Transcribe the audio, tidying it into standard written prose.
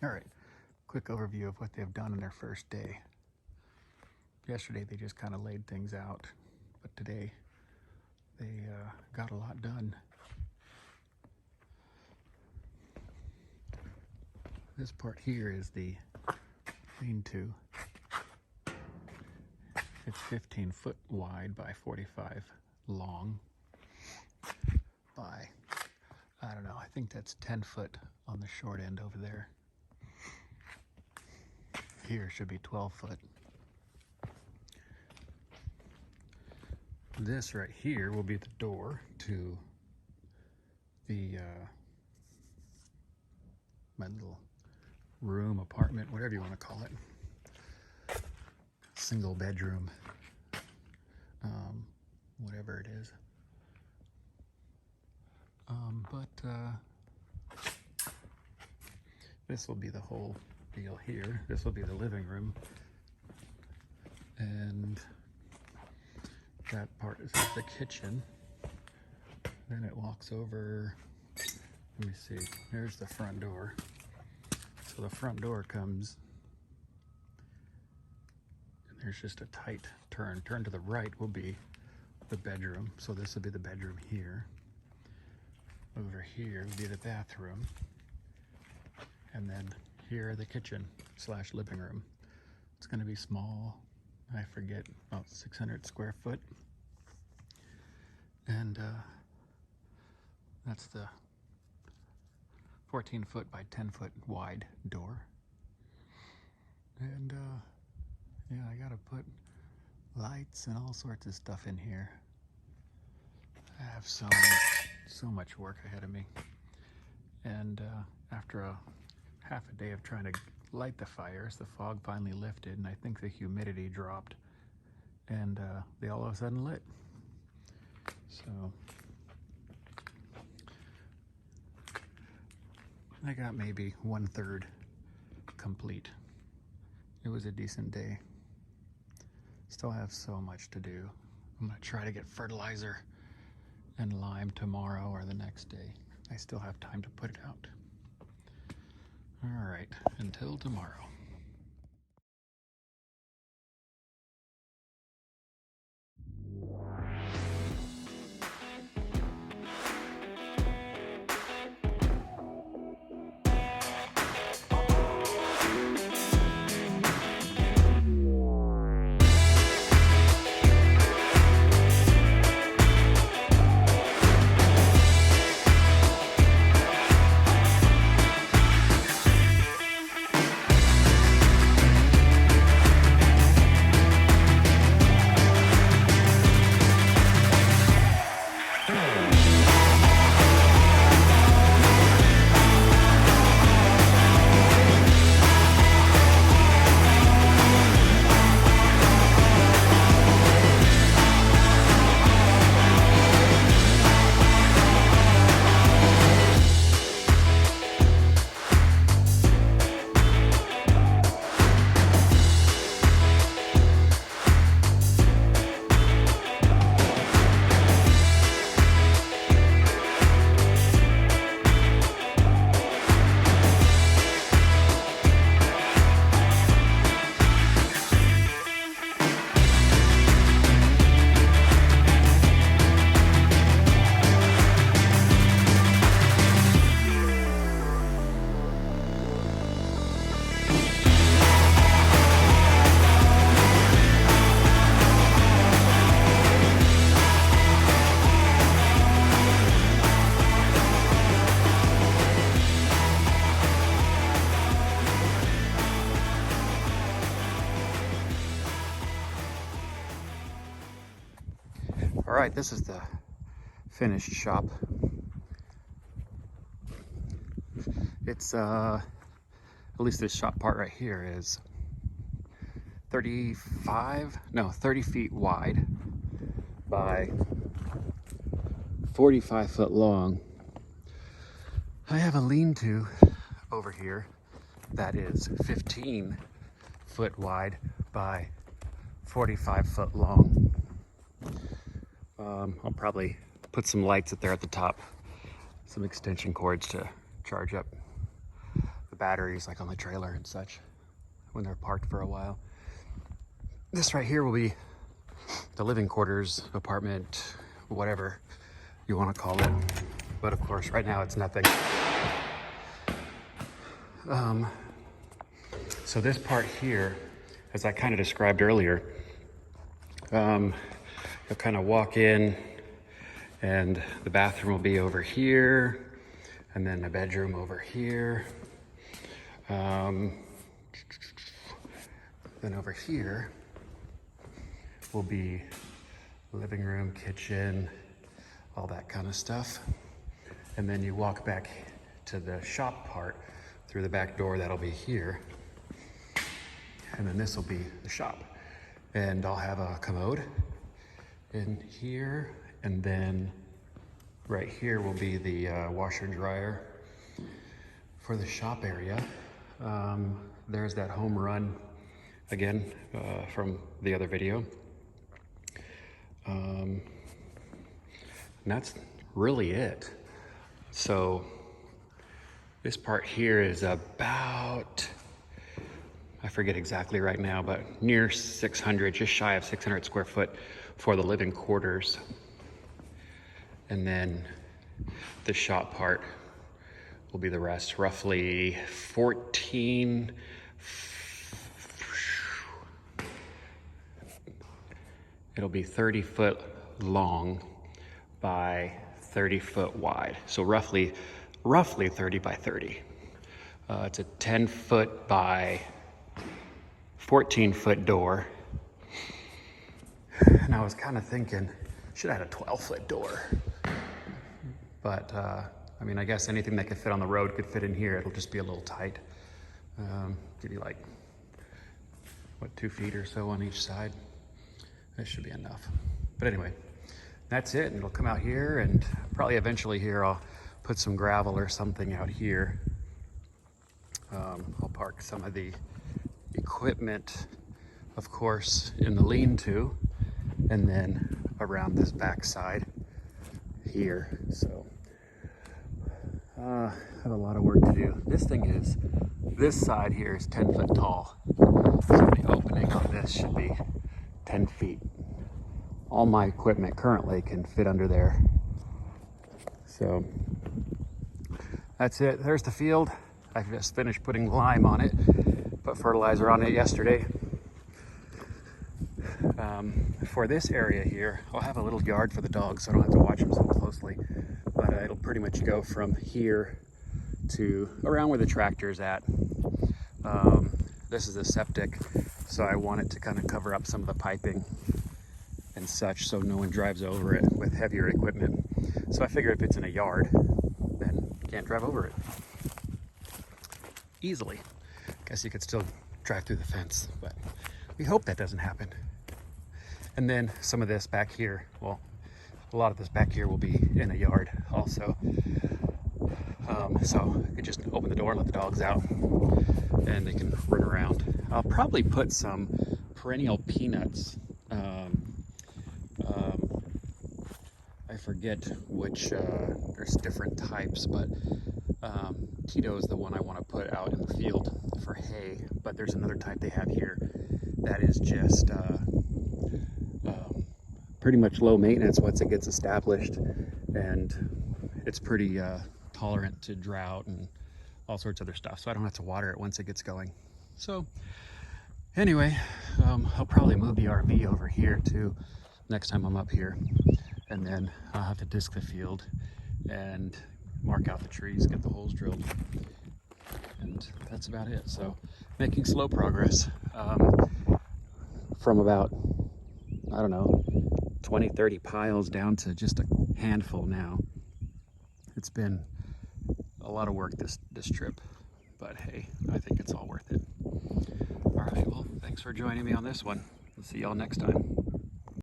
All right, quick overview of what they've done on their first day. Yesterday they just kind of laid things out, but today they got a lot done. This part here is the lean-to. It's 15 foot wide by 45 long by, I don't know, I think that's 10 foot on the short end over there. Here should be 12 foot. This right here will be the door to the my little room, apartment, whatever you want to call it. Single bedroom, whatever it is. This will be the whole deal here. This will be the living room. And that part is the kitchen. Then it walks over, let me see, there's the front door. So the front door comes, and there's just a tight turn. Turn to the right will be the bedroom. So this will be the bedroom here. Over here will be the bathroom. And then here the kitchen / living room. It's gonna be small. I forget, about 600 square foot. And that's the 14 foot by 10 foot wide door. And yeah, I gotta put lights and all sorts of stuff in here. I have so much work ahead of me. And after a half a day of trying to light the fires, the fog finally lifted, and I think the humidity dropped, and they all of a sudden lit. So I got maybe 1/3 complete. It was a decent day. Still have so much to do. I'm gonna try to get fertilizer and lime tomorrow or the next day. I still have time to put it out. All right, until tomorrow. All right, this is the finished shop. It's at least this shop part right here is 30 feet wide by 45 foot long. I have a lean-to over here that is 15 foot wide by 45 foot long. I'll probably put some lights up there at the top, some extension cords to charge up the the batteries like on the trailer and such when they're parked for a while. This right here will be the living quarters, apartment, whatever you want to call it. But of course, right now it's nothing. So this part here, as I kind of described earlier, you'll kind of walk in and the bathroom will be over here, and then the bedroom over here. Then over here will be living room, kitchen, all that kind of stuff. And then you walk back to the shop part through the back door, that'll be here. And then this will be the shop. And I'll have a commode in here, and then right here will be the washer and dryer for the shop area. There's that home run again from the other video. And that's really it. So this part here is about, I forget exactly right now, but near 600, just shy of 600 square foot for the living quarters. And then the shop part will be the rest, roughly 14, it'll be 30 foot long by 30 foot wide. So roughly 30 by 30. It's a 10 foot by 14 foot door. And I was kind of thinking, should have had a 12 foot door. But I mean, I guess anything that could fit on the road could fit in here. It'll just be a little tight. Give you like, what, 2 feet or so on each side. That should be enough. But anyway, that's it. And it'll come out here, and probably eventually here I'll put some gravel or something out here. I'll park some of the equipment, of course, in the lean-to, and then around this back side here. So I have a lot of work to do. This side here is 10 foot tall. So the opening on this should be 10 feet. All my equipment currently can fit under there. So that's it. There's the field. I just finished putting lime on it, put fertilizer on it yesterday. For this area here, I'll have a little yard for the dogs, so I don't have to watch them so closely. But it'll pretty much go from here to around where the tractor's at. This is a septic, so I want it to kind of cover up some of the piping and such, so no one drives over it with heavier equipment. So I figure if it's in a yard, then you can't drive over it easily. Guess you could still drive through the fence, but we hope that doesn't happen. And then some of this back here, well, a lot of this back here will be in a yard also. So you just open the door and let the dogs out, and they can run around. I'll probably put some perennial peanuts. I forget which, there's different types, but Tito is the one I want to put out in the field for hay. But there's another type they have here that is just pretty much low maintenance once it gets established, and it's pretty tolerant to drought and all sorts of other stuff, so I don't have to water it once it gets going. So anyway, I'll probably move the RV over here too next time I'm up here, and then I'll have to disc the field and mark out the trees, get the holes drilled, and that's about it. So making slow progress from about, I don't know, 20-30 piles down to just a handful now. It's been a lot of work this trip, but hey, I think it's all worth it. All right, well, thanks for joining me on this one. We'll see y'all next time.